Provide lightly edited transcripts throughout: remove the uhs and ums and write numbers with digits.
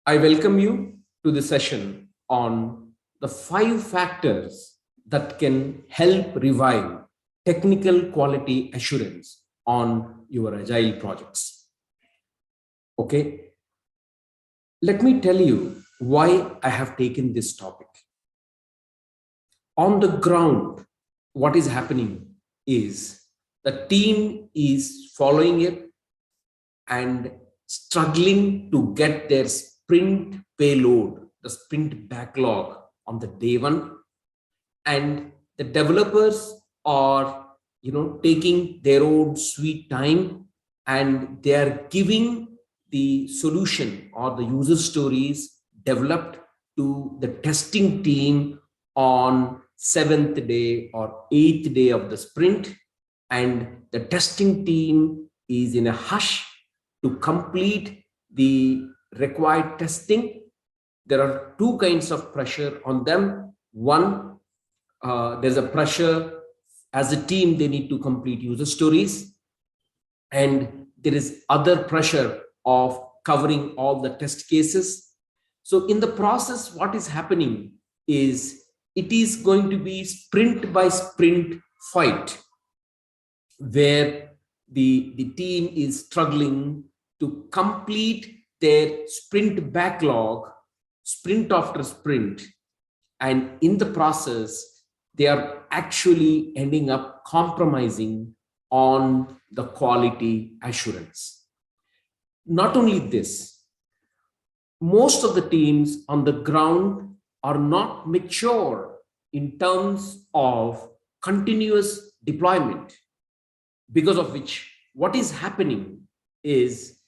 I welcome you to the session on the 5 factors that can help revive technical quality assurance on your agile projects. Okay, let me tell you why I have taken this topic. On the ground, what is happening is the team is following it and struggling to get their sprint payload, the sprint backlog on the day one. And the developers are, taking their own sweet time, and they are giving the solution or the user stories developed to the testing team on 7th day or 8th day of the sprint. And the testing team is in a hush to complete the required testing. There are two kinds of pressure on them. One, there's a pressure as a team, they need to complete user stories. And there is other pressure of covering all the test cases. So in the process, what is happening is it is going to be sprint by sprint fight, where the team is struggling to complete their sprint backlog, sprint after sprint. And in the process, they are actually ending up compromising on the quality assurance. Not only this, most of the teams on the ground are not mature in terms of continuous deployment, because of which what is happening is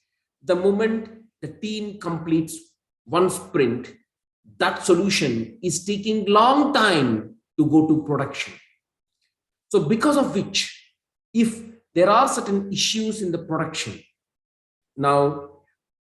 the moment the team completes one sprint, that solution is taking long time to go to production. So because of which, if there are certain issues in the production, now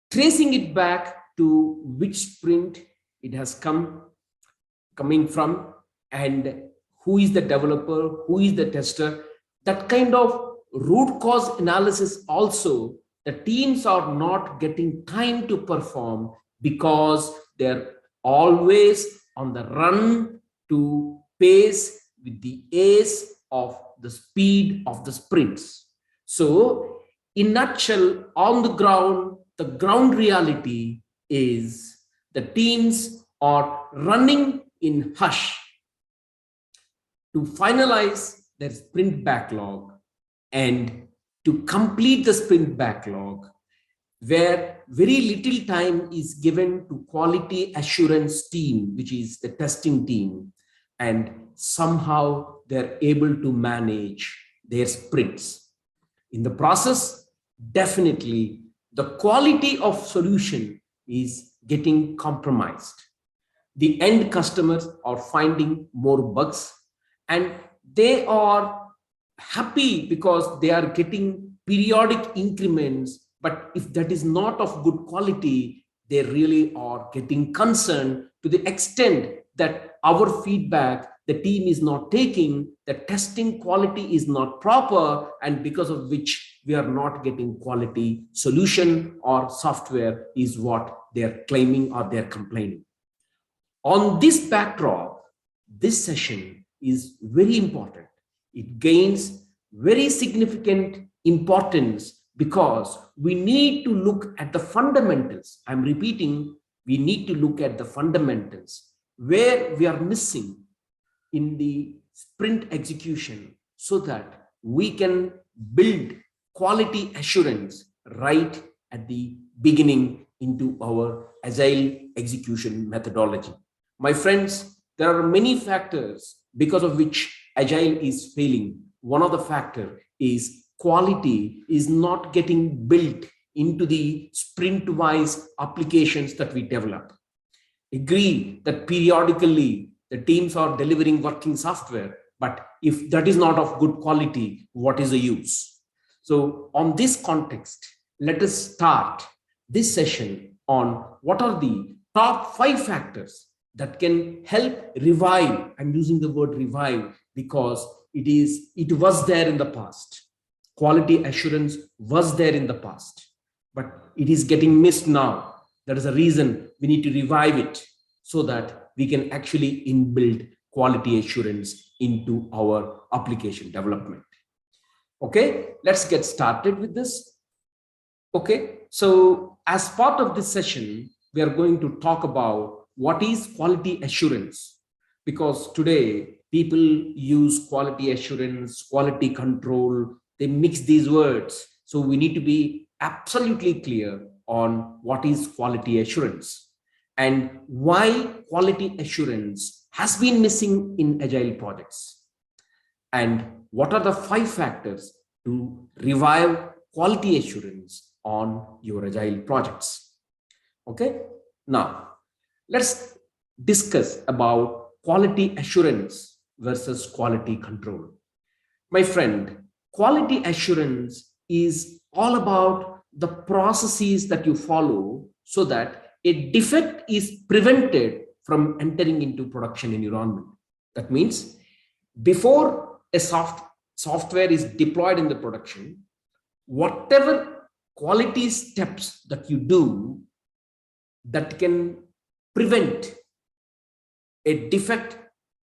tracing it back to which sprint it has coming from, and who is the developer, who is the tester, that kind of root cause analysis also, the teams are not getting time to perform because they're always on the run to pace with the ace of the speed of the sprints. So in nutshell, on the ground reality is the teams are running in hush to finalize their sprint backlog and to complete the sprint backlog, where very little time is given to quality assurance team, which is the testing team, and somehow they're able to manage their sprints. In the process, definitely the quality of solution is getting compromised. The end customers are finding more bugs, and they are happy because they are getting periodic increments. But if that is not of good quality, they really are getting concerned to the extent that our feedback the team is not taking, the testing quality is not proper, and because of which we are not getting quality solution or software is what they're claiming or they're complaining. On this backdrop, this session is very important. It gains very significant importance because we need to look at the fundamentals. I'm repeating, we need to look at the fundamentals where we are missing in the sprint execution so that we can build quality assurance right at the beginning into our agile execution methodology. My friends, there are many factors because of which agile is failing. One of the factors is quality is not getting built into the sprint-wise applications that we develop. Agree that periodically the teams are delivering working software, but if that is not of good quality, what is the use? So on this context, let us start this session on what are the top 5 factors that can help revive. I'm using the word revive because it was there in the past. Quality assurance was there in the past, but it is getting missed now. That is the reason we need to revive it so that we can actually inbuild quality assurance into our application development. Okay, let's get started with this. Okay, so as part of this session, we are going to talk about what is quality assurance, because today people use quality assurance, quality control, they mix these words. So we need to be absolutely clear on what is quality assurance and why quality assurance has been missing in agile projects, and what are the 5 factors to revive quality assurance on your agile projects. Okay, now let's discuss about quality assurance versus quality control. My friend, quality assurance is all about the processes that you follow so that a defect is prevented from entering into production environment. That means before a software is deployed in the production, whatever quality steps that you do that can prevent a defect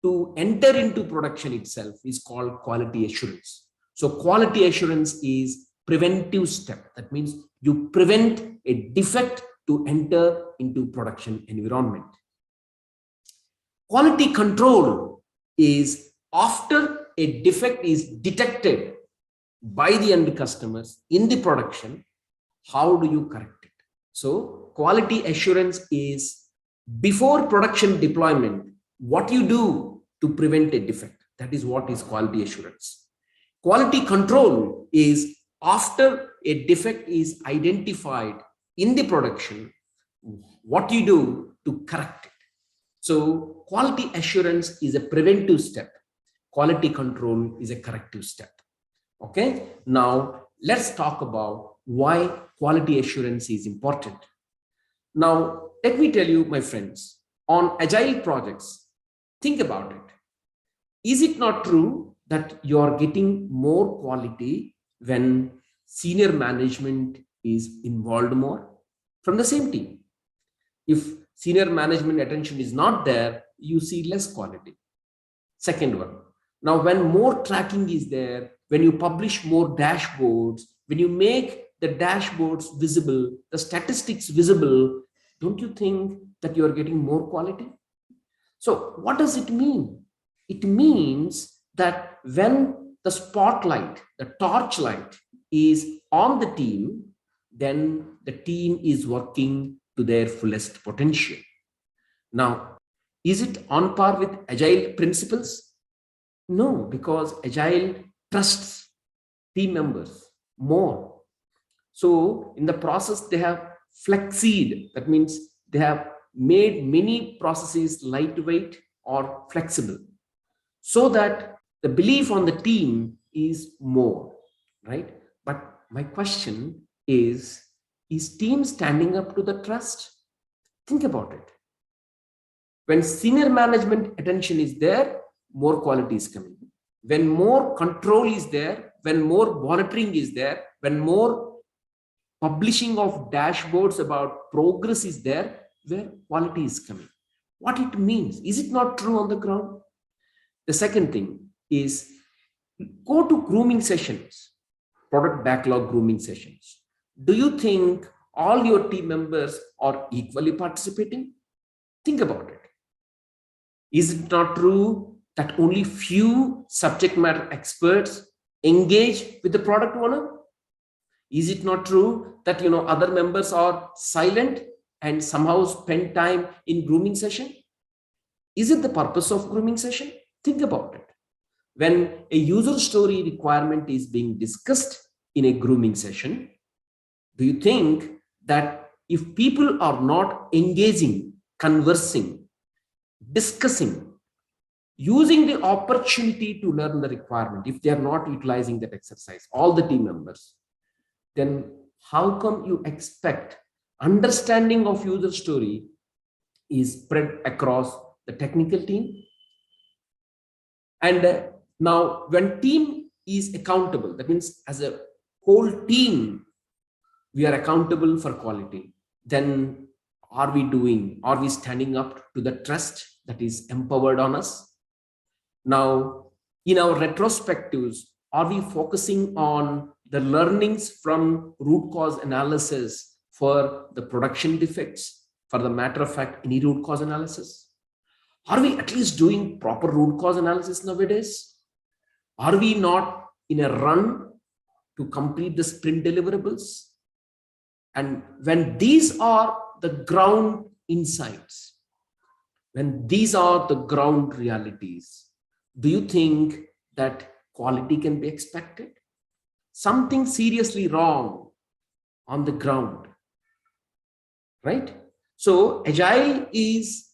to enter into production itself is called quality assurance. So quality assurance is preventive step. That means you prevent a defect to enter into production environment. Quality control is after a defect is detected by the end customers in the production, how do you correct it? So quality assurance is before production deployment, what you do to prevent a defect. That is what is quality assurance. Quality control is after a defect is identified in the production, what you do to correct it. So quality assurance is a preventive step. Quality control is a corrective step. Okay, now let's talk about why quality assurance is important. Now, let me tell you, my friends, on agile projects, think about it. Is it not true that you are getting more quality when senior management is involved more from the same team? If senior management attention is not there, you see less quality. Second one, now when more tracking is there, when you publish more dashboards, when you make the dashboards visible, the statistics visible, don't you think that you are getting more quality? So what does it mean? It means that when the spotlight, the torchlight is on the team, then the team is working to their fullest potential. Now, is it on par with agile principles? No, because agile trusts team members more. So in the process, they have flexied. That means they have made many processes lightweight or flexible so that the belief on the team is more, right? But my question is team standing up to the trust? Think about it. When senior management attention is there, more quality is coming. When more control is there, when more monitoring is there, when more publishing of dashboards about progress is there, where quality is coming. What it means, is it not true on the ground? The second thing is go to grooming sessions, product backlog grooming sessions. Do you think all your team members are equally participating? Think about it. Is it not true that only few subject matter experts engage with the product owner? Is it not true that other members are silent and somehow spend time in grooming session? Is it the purpose of grooming session? Think about it. When a user story requirement is being discussed in a grooming session, do you think that if people are not engaging, conversing, discussing, using the opportunity to learn the requirement, if they are not utilizing that exercise, all the team members, then how come you expect understanding of user story is spread across the technical team? And now when team is accountable, that means as a whole team, we are accountable for quality, then Are we doing? Are we standing up to the trust that is empowered on us? Now, in our retrospectives, are we focusing on the learnings from root cause analysis for the production defects? For the matter of fact, any root cause analysis? Are we at least doing proper root cause analysis nowadays? Are we not in a run to complete the sprint deliverables? And when these are the ground insights, when these are the ground realities, do you think that quality can be expected? Something seriously wrong on the ground, right? So agile is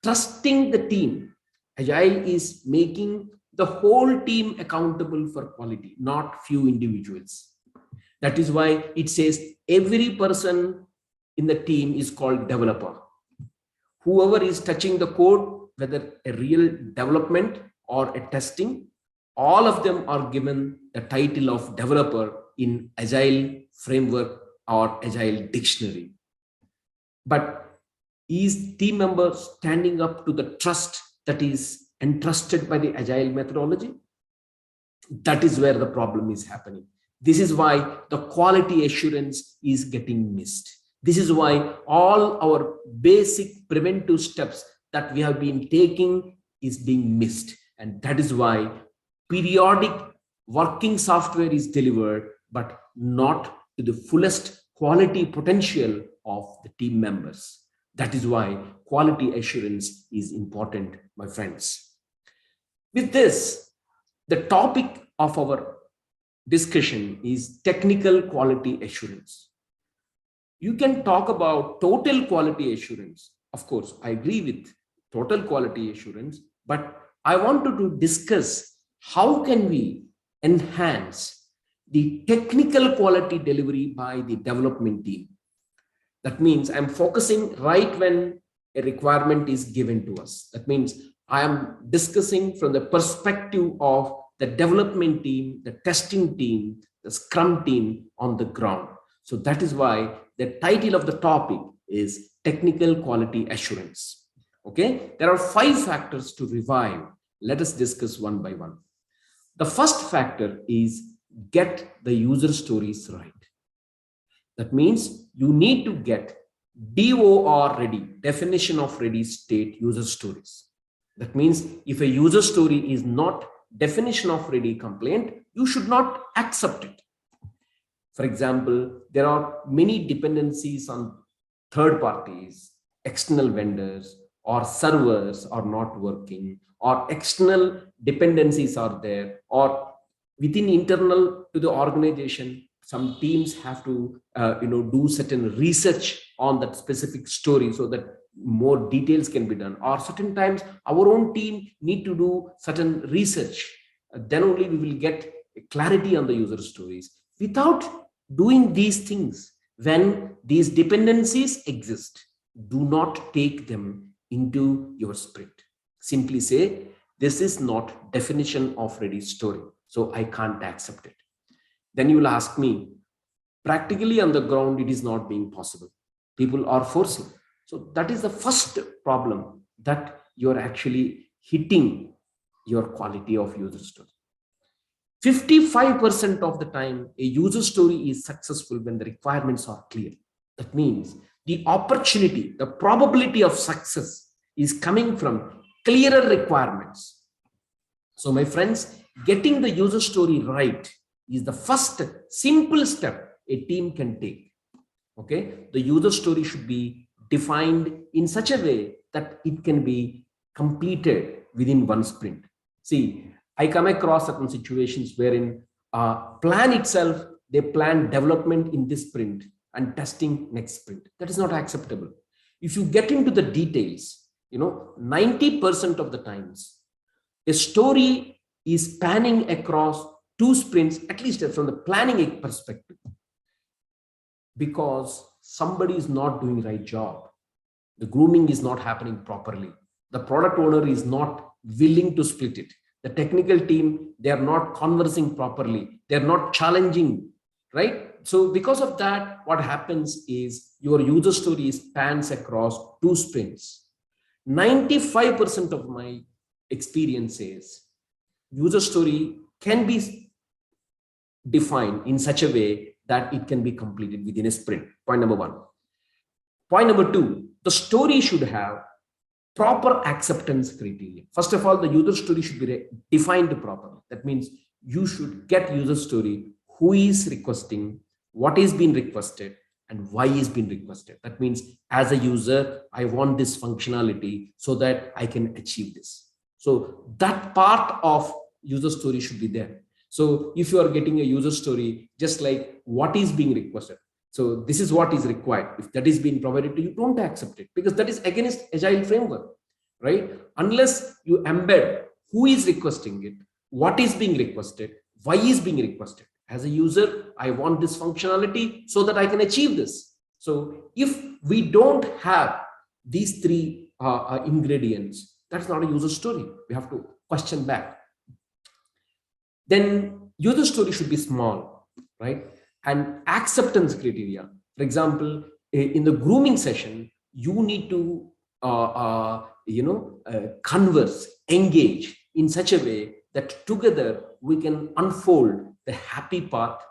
trusting the team. Agile is making the whole team accountable for quality, not few individuals. That is why it says every person in the team is called developer. Whoever is touching the code, whether a real development or a testing, all of them are given the title of developer in agile framework or agile dictionary. But is team members standing up to the trust that is entrusted by the agile methodology? That is where the problem is happening. This is why the quality assurance is getting missed. This is why all our basic preventive steps that we have been taking is being missed. And that is why periodic working software is delivered, but not to the fullest quality potential of the team members. That is why quality assurance is important, my friends. With this, the topic of our discussion is technical quality assurance. You can talk about total quality assurance. Of course, I agree with total quality assurance, but I wanted to discuss how can we enhance the technical quality delivery by the development team. That means I'm focusing right when a requirement is given to us. That means I am discussing from the perspective of the development team, the testing team, the scrum team on the ground. So that is why the title of the topic is technical quality assurance. Okay, there are 5 factors to revive. Let us discuss one by one. The first factor is get the user stories right. That means you need to get DOR ready, definition of ready state user stories. That means if a user story is not definition of ready compliant, you should not accept it. For example, there are many dependencies on third parties, external vendors, or servers are not working, or external dependencies are there, or within internal to the organization, some teams have to do certain research on that specific story so that more details can be done, or certain times our own team need to do certain research. Then only we will get clarity on the user stories. Without doing these things, when these dependencies exist, do not take them into your sprint. Simply say, this is not definition of ready story, so I can't accept it. Then you will ask me, practically on the ground, it is not being possible. People are forcing. So that is the first problem, that you're actually hitting your quality of user story. 55% of the time, a user story is successful when the requirements are clear. That means the opportunity, the probability of success is coming from clearer requirements. So my friends, getting the user story right is the first simple step a team can take. Okay, the user story should be defined in such a way that it can be completed within one sprint. See, I come across certain situations wherein plan itself, they plan development in this sprint and testing next sprint. That is not acceptable. If you get into the details, 90% of the times, a story is spanning across 2 sprints, at least from the planning perspective, because somebody is not doing the right job. The grooming is not happening properly. The product owner is not willing to split it. The technical team, they are not conversing properly. They're not challenging, right? So because of that, what happens is your user story spans across 2 sprints. 95% of my experience is user story can be defined in such a way that it can be completed within a sprint. Point number one. Point number two, the story should have proper acceptance criteria. First of all, the user story should be defined properly. That means you should get user story, who is requesting, what is being requested, and why is being requested. That means as a user, I want this functionality so that I can achieve this. So that part of user story should be there. So if you are getting a user story, just like what is being requested, so this is what is required. If that is being provided to you, don't accept it, because that is against agile framework, right? Unless you embed who is requesting it, what is being requested, why is being requested. As a user, I want this functionality so that I can achieve this. So if we don't have these three ingredients, that's not a user story. We have to question back. Then user story should be small, right? And acceptance criteria. For example, in the grooming session, you need to converse, engage in such a way that together we can unfold the happy path,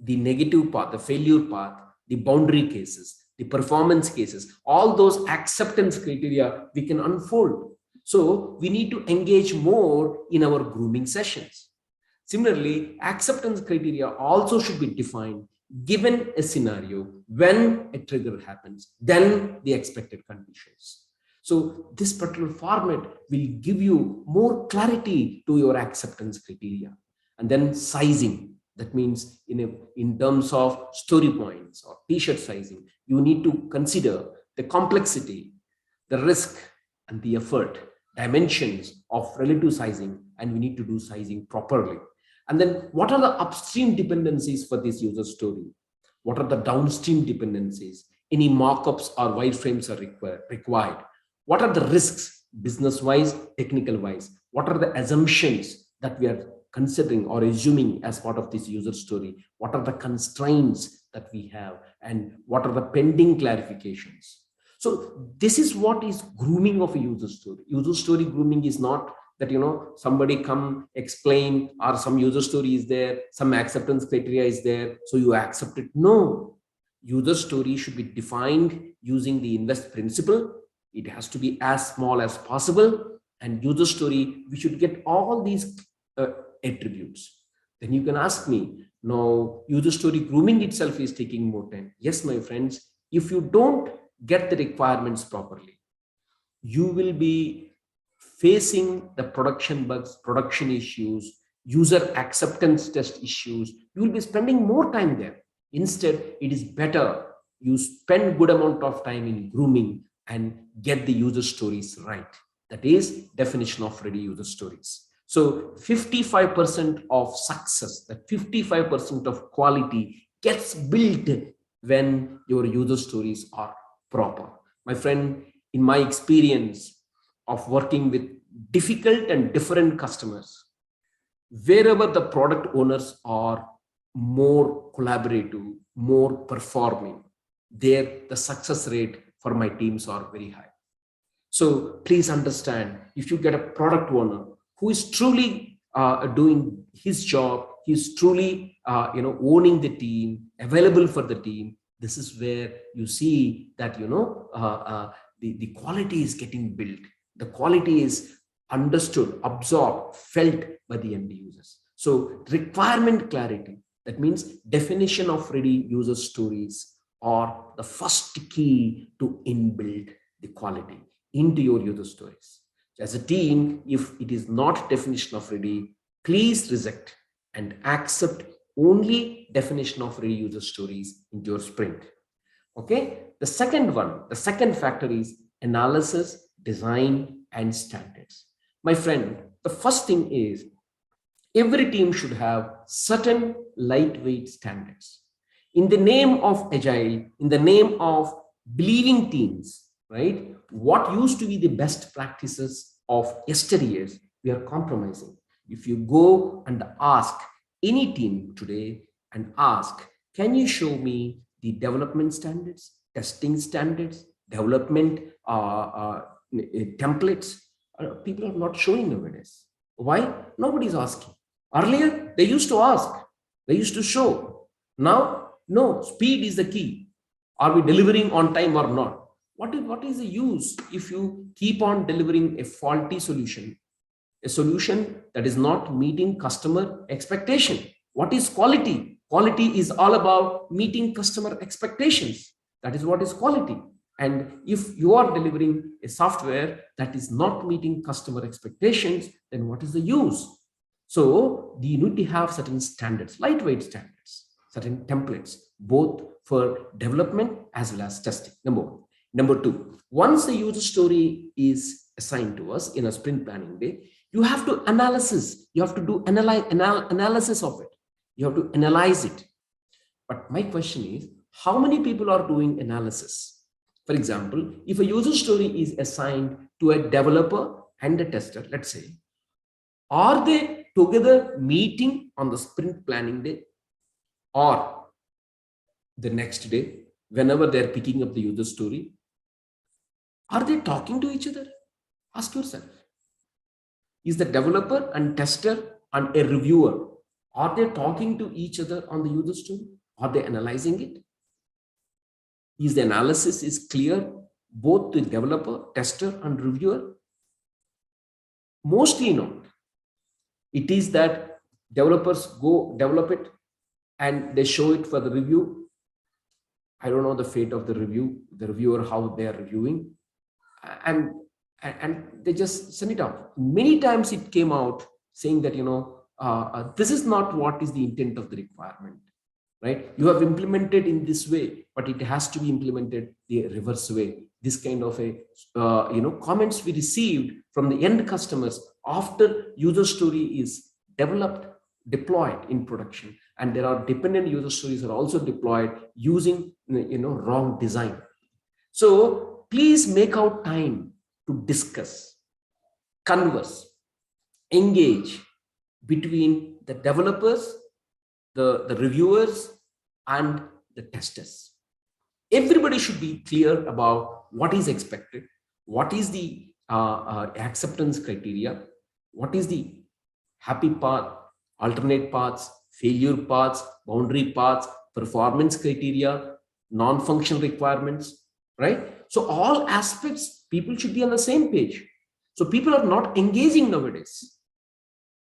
the negative path, the failure path, the boundary cases, the performance cases, all those acceptance criteria we can unfold. So we need to engage more in our grooming sessions. Similarly, acceptance criteria also should be defined given a scenario, when a trigger happens, then the expected conditions. So this particular format will give you more clarity to your acceptance criteria. And then sizing. That means in terms of story points or t-shirt sizing, you need to consider the complexity, the risk, and the effort, dimensions of relative sizing, and we need to do sizing properly. And then what are the upstream dependencies for this user story? What are the downstream dependencies? Any markups or wireframes are required? What are the risks, business-wise, technical-wise? What are the assumptions that we are considering or assuming as part of this user story? What are the constraints that we have? And what are the pending clarifications? So this is what is grooming of a user story. User story grooming is not that somebody come explain, or some user story is there, some acceptance criteria is there, so you accept it. No, user story should be defined using the invest principle. It has to be as small as possible, and user story, we should get all these attributes. Then you can ask me, no, user story grooming itself is taking more time. Yes, my friends, if you don't get the requirements properly, you will be facing the production bugs, production issues, user acceptance test issues. You will be spending more time there. Instead, it is better you spend good amount of time in grooming and get the user stories right. That is definition of ready user stories. So 55% of success, that 55% of quality gets built when your user stories are proper. My friend, in my experience of working with difficult and different customers, wherever the product owners are more collaborative, more performing, there the success rate for my teams are very high. So please understand, if you get a product owner who is truly doing his job, he's truly owning the team, available for the team, this is where you see that the quality is getting built. The quality is understood, absorbed, felt by the end users. So requirement clarity, that means definition of ready user stories, are the first key to inbuild the quality into your user stories. As a team, if it is not definition of ready, please reject and accept only definition of ready user stories into your sprint. Okay. The second factor is analysis, design, and standards. My friend, the first thing is every team should have certain lightweight standards. In the name of agile, in the name of believing teams, right? What used to be the best practices of yesteryears, we are compromising. If you go and ask any team today and ask, can you show me the development standards, testing standards, development templates? People are not showing nowadays. Why? Nobody's asking. Earlier, they used to ask, they used to show. Now, no, speed is the key. Are we delivering on time or not? What is the use if you keep on delivering a faulty solution, a solution that is not meeting customer expectation? What is quality? Quality is all about meeting customer expectations. That is what is quality. And if you are delivering a software that is not meeting customer expectations, then what is the use? So you need to have certain standards, lightweight standards, certain templates, both for development as well as testing. Number one. Number two, once the user story is assigned to us in a sprint planning day, you have to do analysis of it. You have to analyze it. But my question is, how many people are doing analysis? For example, if a user story is assigned to a developer and a tester, let's say, are they together meeting on the sprint planning day or the next day, whenever they're picking up the user story? Are they talking to each other? Ask yourself. Is the developer and tester and a reviewer, are they talking to each other on the user story? Are they analyzing it? Is the analysis is clear both to developer, tester, and reviewer? Mostly not. It is that developers go develop it and they show it for the review. I don't know the fate of the reviewer, how they are reviewing, and they just send it out. Many times it came out saying that, this is not what is the intent of the requirement, right? You have implemented in this way, but it has to be implemented the reverse way. This kind of a comments we received from the end customers after user story is developed, deployed in production, and there are dependent user stories are also deployed using wrong design. So please make out time to discuss, converse, engage between the developers, the reviewers, and the testers. Everybody should be clear about what is expected, what is the acceptance criteria, what is the happy path, alternate paths, failure paths, boundary paths, performance criteria, non-functional requirements, right? So all aspects, people should be on the same page. So people are not engaging nowadays,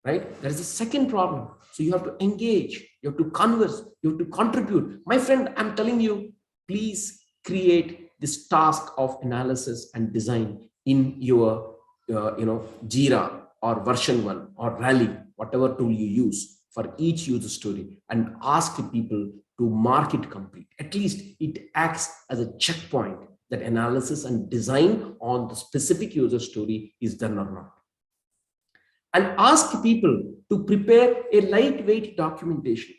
right? There is a second problem. So you have to engage, you have to converse, you have to contribute. My friend, I'm telling you, please create this task of analysis and design in your, Jira or version 1 or Rally, whatever tool you use for each user story, and ask people to mark it complete. At least it acts as a checkpoint that analysis and design on the specific user story is done or not. And ask people to prepare a lightweight documentation.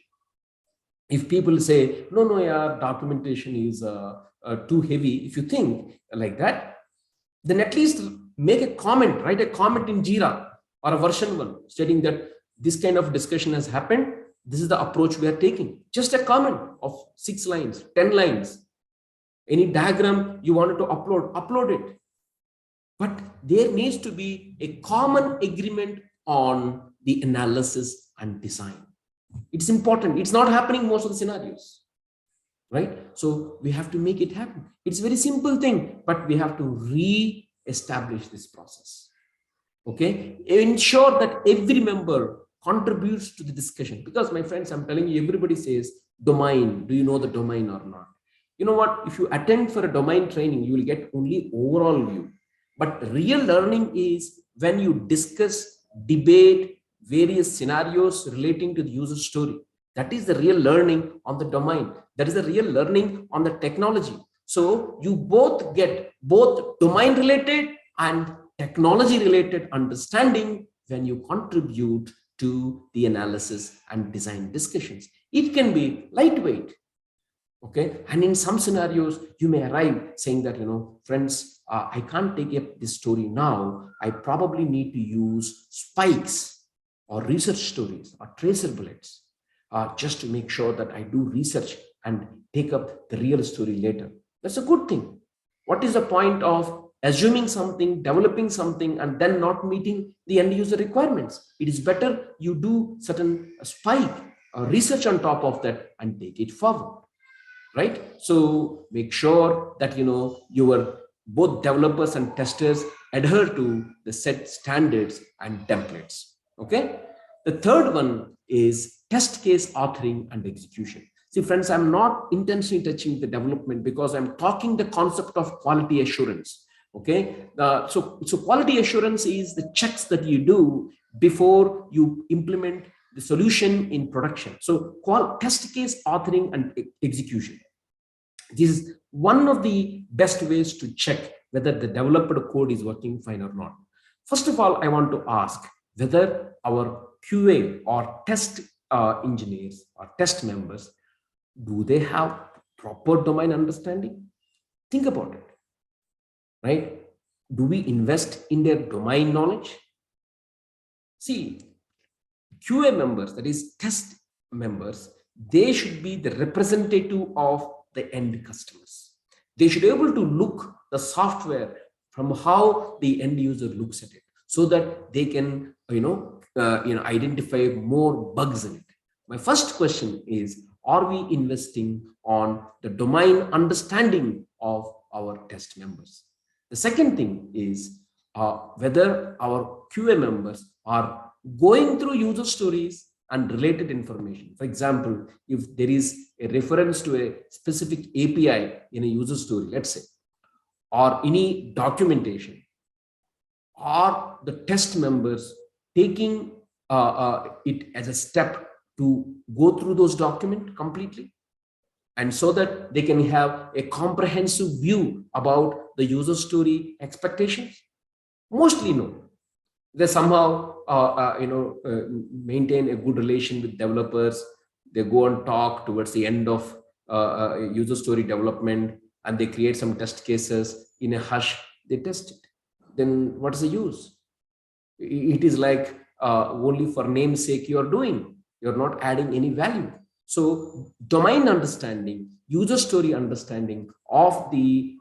If people say, no, yeah, documentation is too heavy, if you think like that, then at least make a comment, write a comment in Jira or a version 1 stating that this kind of discussion has happened. This is the approach we are taking. Just a comment of 6 lines, 10 lines. Any diagram you wanted to upload it. But there needs to be a common agreement on the analysis and design. It's important. It's not happening most of the scenarios, right? So we have to make it happen. It's a very simple thing, but we have to re-establish this process. Okay, ensure that every member contributes to the discussion, because my friends, I'm telling you, everybody says domain. Do you know the domain or not? You know what? If you attend for a domain training, you will get only overall view. But real learning is when you discuss, debate various scenarios relating to the user story. That is the real learning on the domain. That is the real learning on the technology. So you both get both domain related and technology related understanding when you contribute to the analysis and design discussions. It can be lightweight. Okay, and in some scenarios you may arrive saying that, friends, I can't take up this story now. I probably need to use spikes or research stories or tracer bullets. just to make sure that I do research and take up the real story later. That's a good thing. What is the point of assuming something, developing something, and then not meeting the end user requirements? It is better you do certain spike research on top of that and take it forward, right? So make sure that your both developers and testers adhere to the set standards and templates. Okay. The third one is test case authoring and execution. See, friends, I'm not intentionally touching the development because I'm talking the concept of quality assurance. Okay. So quality assurance is the checks that you do before you implement the solution in production. So test case authoring and execution. This is one of the best ways to check whether the developed code is working fine or not. First of all, I want to ask whether our QA or test engineers or test members, do they have proper domain understanding? Think about it, right? Do we invest in their domain knowledge? See, QA members, that is test members, they should be the representative of the end customers. They should be able to look the software from how the end user looks at it, so that they can identify more bugs in it. My first question is, are we investing on the domain understanding of our test members? The second thing is whether our QA members are going through user stories and related information. For example, if there is a reference to a specific API in a user story, let's say, or any documentation, are the test members taking it as a step to go through those documents completely, and so that they can have a comprehensive view about the user story expectations? Mostly no. They somehow maintain a good relation with developers. They go and talk towards the end of user story development, and they create some test cases in a hush. They test it. Then what is the use? It is like only for name's sake you are doing. You're not adding any value. So domain understanding, user story understanding of the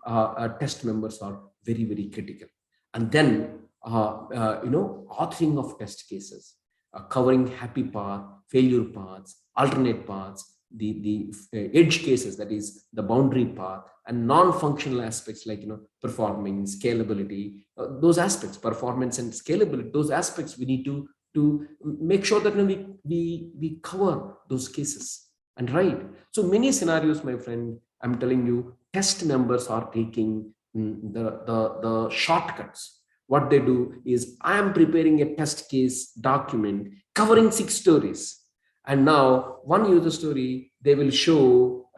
test members are very, very critical. And then authoring of test cases, covering happy path, failure paths, alternate paths, the edge cases, that is the boundary path, and non-functional aspects like performance, scalability, those aspects, performance and scalability, those aspects we need to make sure that we cover those cases. And right, so many scenarios, my friend, I'm telling you, test members are taking the shortcuts. What they do is, I am preparing a test case document covering 6 stories, and now one user story they will show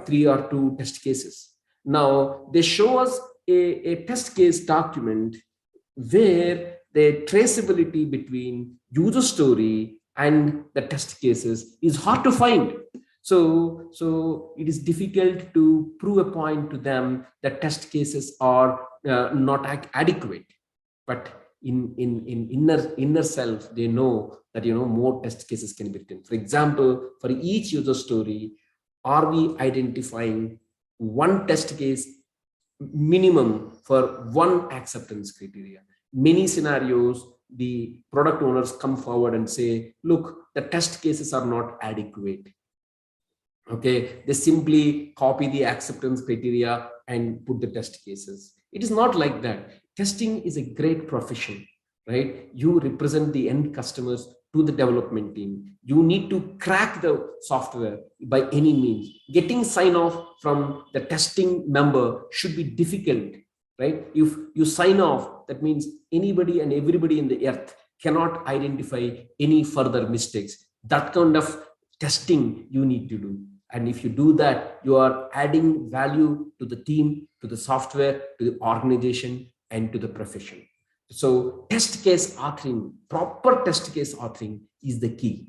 3 or 2 test cases. Now they show us a test case document where the traceability between user story and the test cases is hard to find. So it is difficult to prove a point to them that test cases are not adequate. But in inner self, they know that more test cases can be written. For example, for each user story, are we identifying one test case minimum for one acceptance criteria? Many scenarios, the product owners come forward and say, look, the test cases are not adequate. Okay, they simply copy the acceptance criteria and put the test cases. It is not like that. Testing is a great profession, right? You represent the end customers to the development team. You need to crack the software by any means. Getting sign off from the testing member should be difficult, right? If you sign off, that means anybody and everybody in the earth cannot identify any further mistakes. That kind of testing you need to do. And if you do that, you are adding value to the team, to the software, to the organization, and to the profession. So test case authoring, proper test case authoring is the key.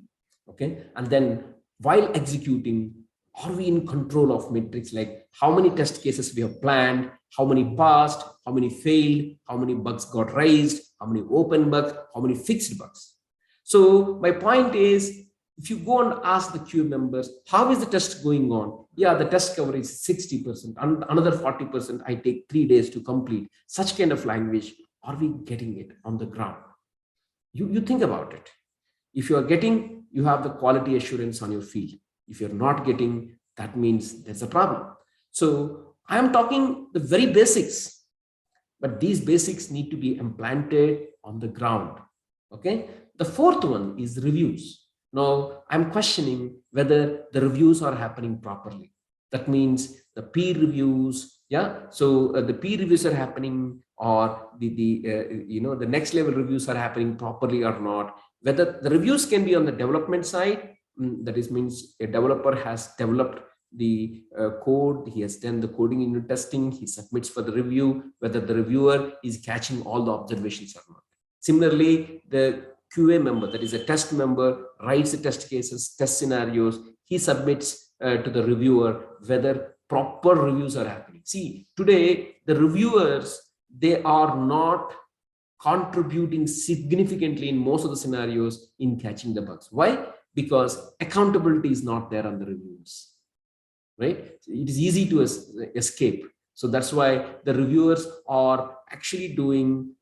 Okay. And then while executing, are we in control of metrics like how many test cases we have planned, how many passed, how many failed, how many bugs got raised, how many open bugs, how many fixed bugs? So my point is, if you go and ask the QA members, how is the test going on? Yeah, the test coverage is 60%, and another 40% I take 3 days to complete. Such kind of language, are we getting it on the ground? You think about it. If you are getting, you have the quality assurance on your field. If you're not getting, that means there's a problem. So I am talking the very basics, but these basics need to be implanted on the ground. Okay. The fourth one is reviews. Now I'm questioning whether the reviews are happening properly. That means the peer reviews. Yeah. So the peer reviews are happening, or the next level reviews are happening properly or not. Whether the reviews can be on the development side, that is means a developer has developed the code, he has done the coding unit testing, he submits for the review, whether the reviewer is catching all the observations or not. Similarly, the QA member, that is a test member, writes the test cases, test scenarios, he submits to the reviewer whether proper reviews are happening. See, today the reviewers, they are not contributing significantly in most of the scenarios in catching the bugs. Why? Because accountability is not there on the reviewers. Right? It is easy to escape. So that's why the reviewers are actually doing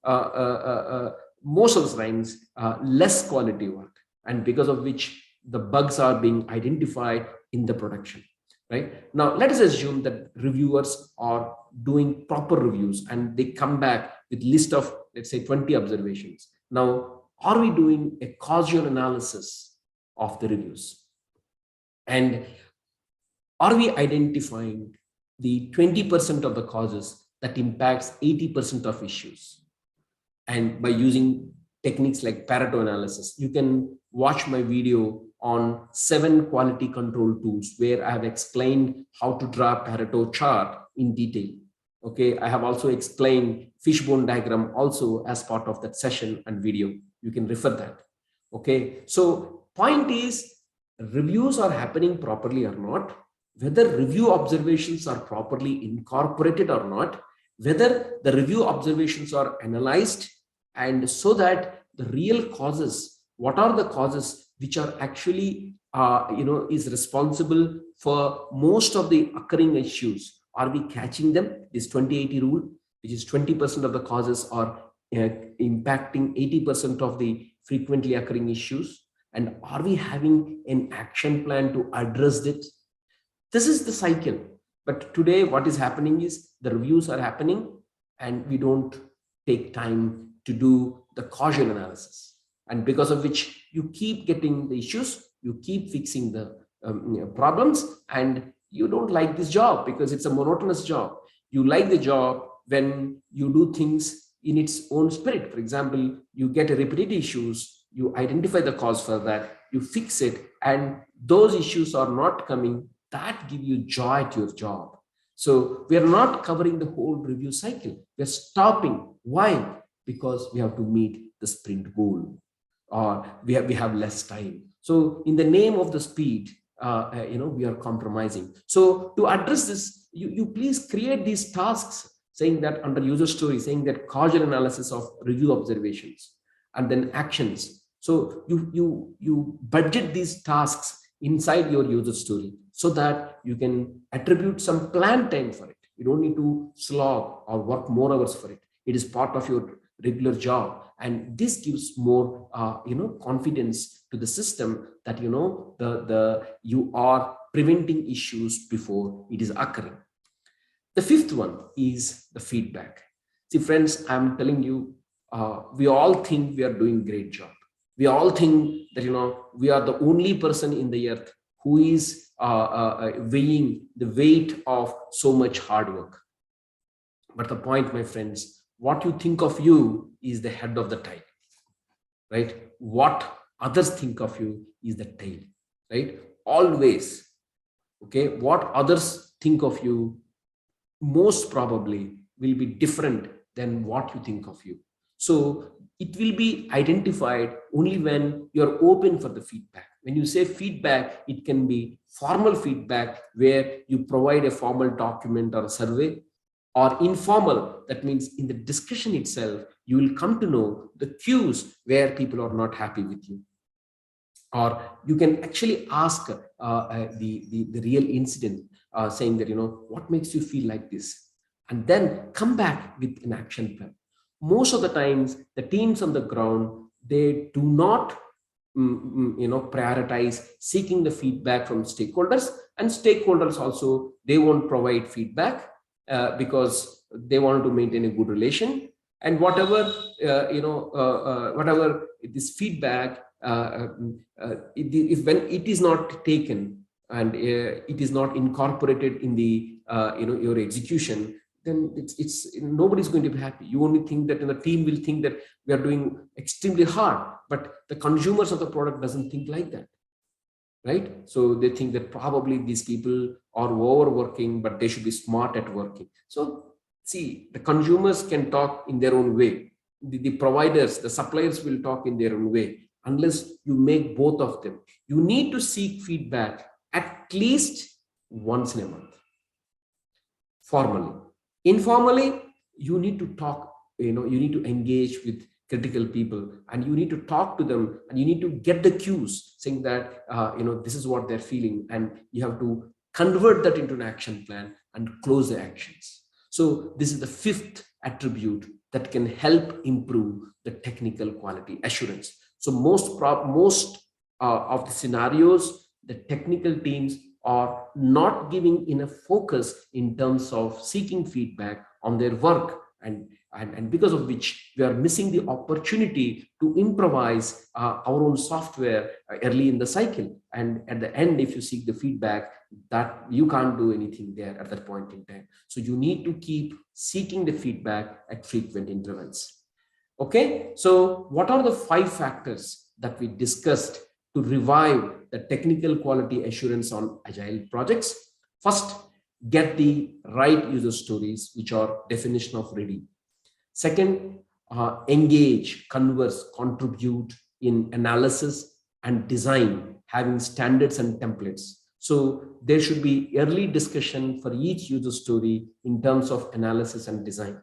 most of the times less quality work, and because of which the bugs are being identified in the production. Right? Now, let us assume that reviewers are doing proper reviews and they come back with list of, let's say, 20 observations. Now, are we doing a causal analysis of the reviews? And are we identifying the 20% of the causes that impacts 80% of issues? And by using techniques like Pareto analysis, you can watch my video on 7 quality control tools where I have explained how to draw Pareto chart in detail. Okay, I have also explained fishbone diagram also as part of that session and video. You can refer that. Okay, so point is, reviews are happening properly or not, whether review observations are properly incorporated or not, whether the review observations are analyzed, and so that the real causes, what are the causes which are actually is responsible for most of the occurring issues, are we catching them? This 20-80 rule, which is 20% of the causes are impacting 80% of the frequently occurring issues, and are we having an action plan to address it? This is the cycle. But today what is happening is the reviews are happening and we don't take time to do the causal analysis, and because of which you keep getting the issues, you keep fixing the problems, and you don't like this job because it's a monotonous job. You like the job when you do things in its own spirit. For example, you get a repeated issues, you identify the cause for that, you fix it, and those issues are not coming, that give you joy to your job. So we are not covering the whole review cycle. We're stopping. Why? Because we have to meet the sprint goal, or we have less time. So in the name of the speed, we are compromising. So to address this, you please create these tasks, saying that under user story, saying that causal analysis of review observations, and then actions. So you budget these tasks inside your user story so that you can attribute some planned time for it. You don't need to slog or work more hours for it. It is part of your regular job, and this gives more confidence to the system that you are preventing issues before it is occurring. The fifth one is the feedback. See, friends, I'm telling you, we all think we are doing great job. We all think that we are the only person in the earth who is weighing the weight of so much hard work. But the point, my friends, what you think of you is the head of the tide, right? What others think of you is the tail, right? Always. Okay, what others think of you most probably will be different than what you think of you. So it will be identified only when you're open for the feedback. When you say feedback, it can be formal feedback where you provide a formal document or a survey, or informal, that means in the discussion itself, you will come to know the cues where people are not happy with you. Or you can actually ask the real incident, saying that, what makes you feel like this? And then come back with an action plan. Most of the times, the teams on the ground, they do not prioritize seeking the feedback from stakeholders, and stakeholders also, they won't provide feedback because they want to maintain a good relation. And whatever this feedback, if when it is not taken, and it is not incorporated in the your execution, then it's nobody's going to be happy. You only think that, the team will think that we are doing extremely hard, but the consumers of the product doesn't think like that, right? So they think that probably these people are overworking, but they should be smart at working. So see, the consumers can talk in their own way. The providers, the suppliers will talk in their own way. Unless you make both of them, you need to seek feedback at least once in a month, formally. Informally, you need to talk, you need to engage with critical people, and you need to talk to them, and you need to get the cues saying that, this is what they're feeling, and you have to convert that into an action plan and close the actions. So this is the fifth attribute that can help improve the technical quality assurance. So most of the scenarios, the technical teams are not giving enough focus in terms of seeking feedback on their work, and because of which we are missing the opportunity to improvise our own software early in the cycle. And at the end, if you seek the feedback, that you can't do anything there at that point in time. So you need to keep seeking the feedback at frequent intervals. Okay, so what are the 5 factors that we discussed to revive the technical quality assurance on agile projects? First, get the right user stories, which are definition of ready. Second, engage, converse, contribute in analysis and design, having standards and templates. So there should be early discussion for each user story in terms of analysis and design.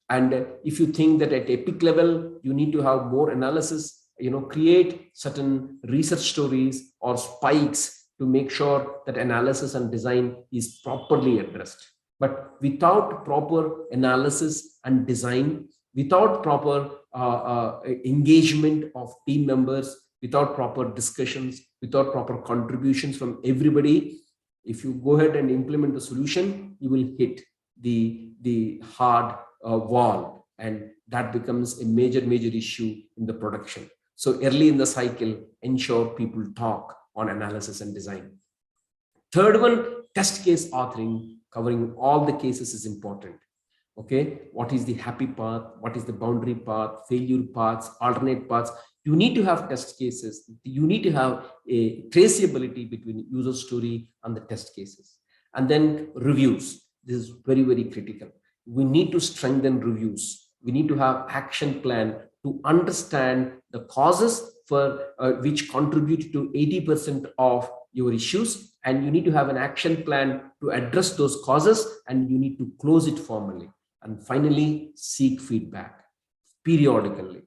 And if you think that at epic level, you need to have more analysis, create certain research stories or spikes to make sure that analysis and design is properly addressed. But without proper analysis and design, without proper engagement of team members, without proper discussions, without proper contributions from everybody, if you go ahead and implement the solution, you will hit the hard wall, and that becomes a major issue in the production. So early in the cycle, ensure people talk on analysis and design. Third one, test case authoring, covering all the cases is important. Okay, what is the happy path, what is the boundary path, failure paths, alternate paths? You need to have test cases. You need to have a traceability between user story and the test cases. And then reviews. This is very critical. We need to strengthen reviews. We need to have action plan to understand the causes for which contribute to 80% of your issues, and you need to have an action plan to address those causes, and you need to close it formally. And finally, seek feedback periodically,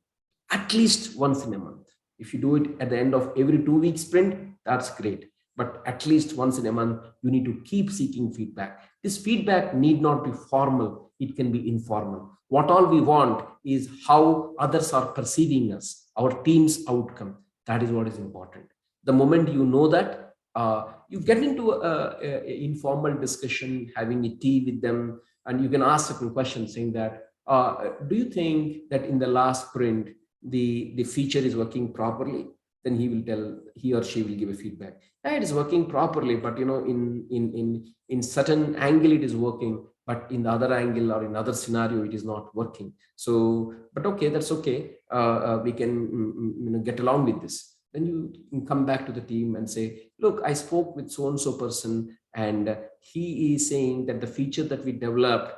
at least once in a month. If you do it at the end of every 2-week sprint, that's great. But at least once in a month, you need to keep seeking feedback. This feedback need not be formal. It can be informal. What all we want is how others are perceiving us, our team's outcome. That is what is important. The moment you know that, you get into a informal discussion, having a tea with them, and you can ask certain questions saying that, do you think that in the last sprint, the feature is working properly? Then he or she will give a feedback. Yeah, it is working properly, but in certain angle it is working, but in the other angle or in other scenario it is not working. So, but okay, that's okay. We can get along with this. Then you can come back to the team and say, look, I spoke with so and so person, and he is saying that the feature that we developed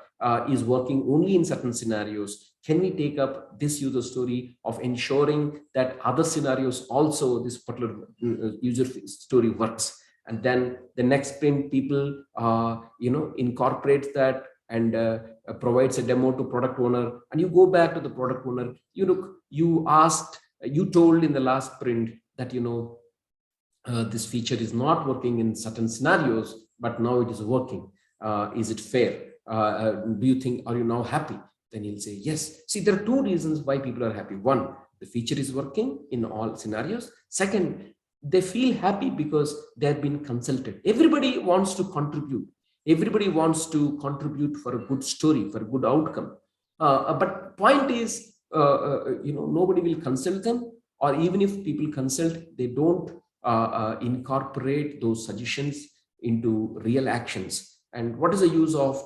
is working only in certain scenarios. Can we take up this user story of ensuring that other scenarios also this particular user story works? And then the next sprint, people incorporate that and provides a demo to product owner, and you go back to the product owner. You told in the last sprint that this feature is not working in certain scenarios, but now it is working. Is it fair? Do you think, are you now happy? Then he'll say, yes. See, there are two reasons why people are happy. One, the feature is working in all scenarios. Second, they feel happy because they have been consulted. Everybody wants to contribute. Everybody wants to contribute for a good story, for a good outcome. But point is, nobody will consult them, or even if people consult, they don't incorporate those suggestions into real actions. And what is the use of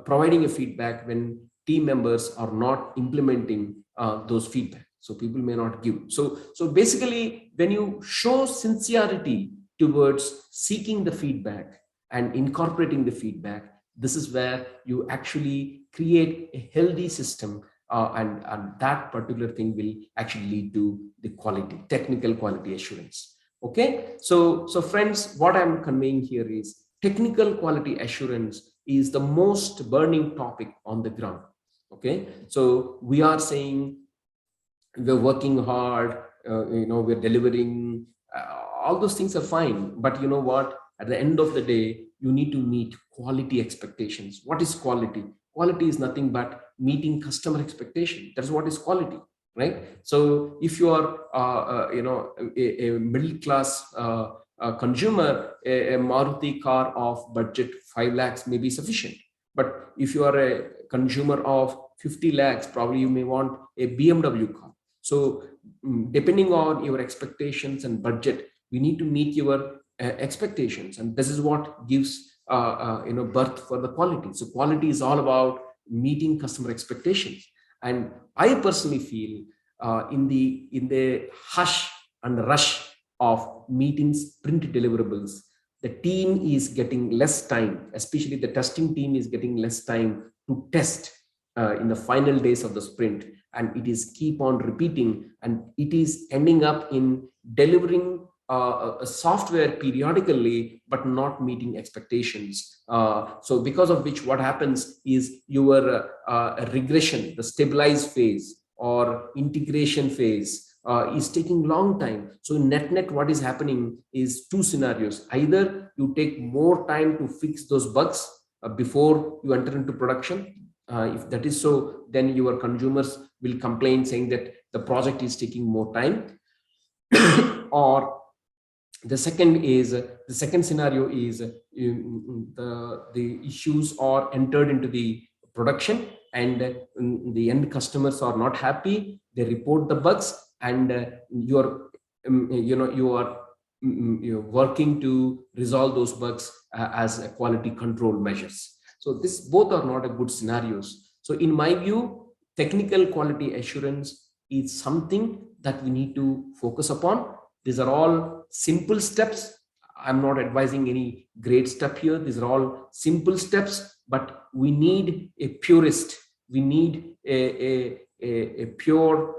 providing a feedback when team members are not implementing those feedback? So people may not give. So basically, when you show sincerity towards seeking the feedback and incorporating the feedback, this is where you actually create a healthy system, and that particular thing will actually lead to the quality, technical quality assurance. Okay, so friends, what I'm conveying here is technical quality assurance is the most burning topic on the ground. Okay, so we are saying we're working hard, we're delivering, all those things are fine, but you know what, at the end of the day, you need to meet quality expectations. What is quality? Quality is nothing but meeting customer expectation. That's what is quality, right? So if you are a middle class consumer, a Maruti car of budget 5 lakhs may be sufficient. But if you are a consumer of 50 lakhs, probably you may want a BMW car. So depending on your expectations and budget, we need to meet your expectations, and this is what gives birth for the quality. So quality is all about meeting customer expectations. And I personally feel in the hush and rush of meeting sprint deliverables, the team is getting less time, especially the testing team is getting less time to test in the final days of the sprint, and it is keep on repeating, and it is ending up in delivering a software periodically but not meeting expectations. So because of which, what happens is your regression, the stabilize phase or integration phase is taking long time. So net what is happening is two scenarios: either you take more time to fix those bugs before you enter into production. If that is so, then your consumers will complain saying that the project is taking more time. Or the second scenario is the issues are entered into the production, and the end customers are not happy. They report the bugs, and you're working to resolve those bugs as a quality control measures. So this both are not a good scenarios. So in my view, technical quality assurance is something that we need to focus upon. These are all simple steps. I'm not advising any great step here. These are all simple steps, but we need a purist. We need a pure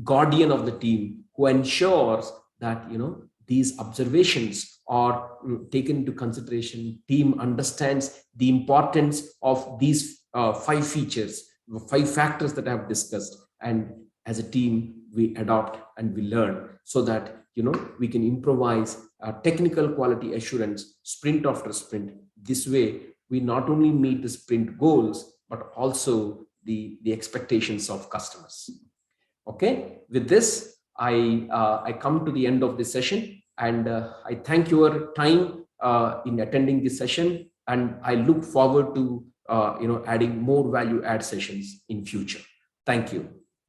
guardian of the team who ensures that these observations are taken into consideration. Team understands the importance of these 5 features, 5 factors that I have discussed, and as a team we adopt and we learn, so that we can improvise technical quality assurance sprint after sprint. This way we not only meet the sprint goals but also the expectations of customers. Okay, with this I come to the end of this session, and I thank your time in attending this session, and I look forward to adding more value add sessions in future. Thank you.